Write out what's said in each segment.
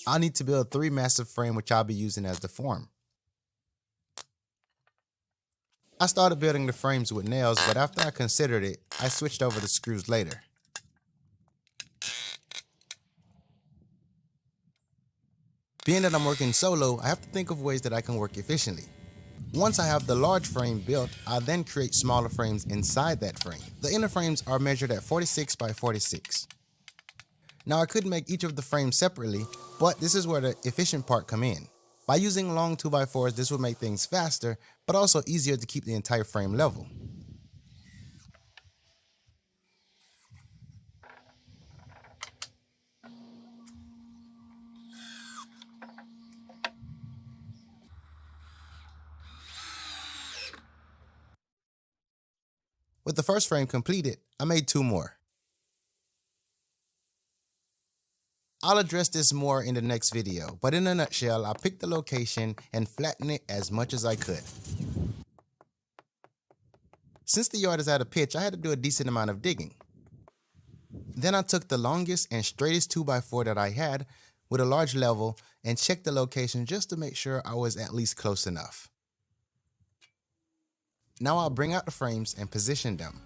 I'll need to build 3 massive frames which I'll be using as the form. I started building the frames with nails, but after I considered it, I switched over to screws later. Being that I'm working solo, I have to think of ways that I can work efficiently. Once I have the large frame built, I'll then create smaller frames inside that frame. The inner frames are measured at 46 by 46. Now I could make each of the frames separately, but this is where the efficient part come in. By using long 2x4s, this will make things faster, but also easier to keep the entire frame level. With the first frame completed, I made 2 more. I'll address this more in the next video, but in a nutshell, I picked the location and flattened it as much as I could. Since the yard is at a pitch, I had to do a decent amount of digging. Then I took the longest and straightest 2x4 that I had with a large level and checked the location just to make sure I was at least close enough. Now I'll bring out the frames and position them.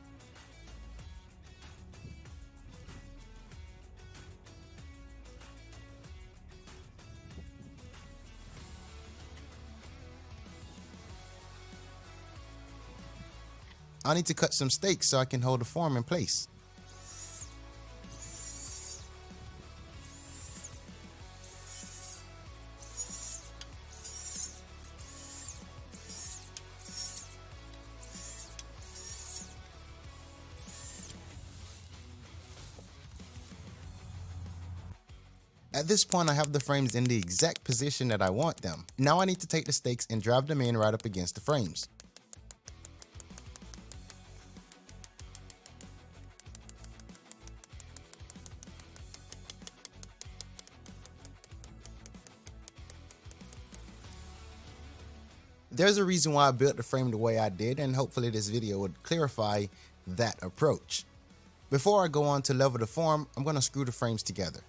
I'll need to cut some stakes so I can hold the form in place. At this point, I have the frames in the exact position that I want them. Now I need to take the stakes and drive them in right up against the frames. There's a reason why I built the frame the way I did, and hopefully this video would clarify that approach. Before I go on to level the form, I'm going to screw the frames together.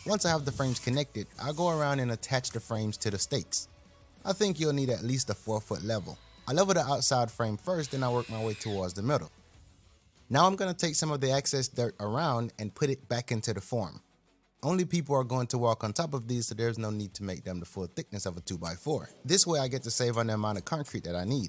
Once I have the frames connected, I'll go around and attach the frames to the stakes. I think you'll need at least a 4-foot level. I level the outside frame first, then I work my way towards the middle. Now I'm going to take some of the excess dirt around and put it back into the form. Only people are going to walk on top of these, so there's no need to make them the full thickness of a 2x4. This way I get to save on the amount of concrete that I need.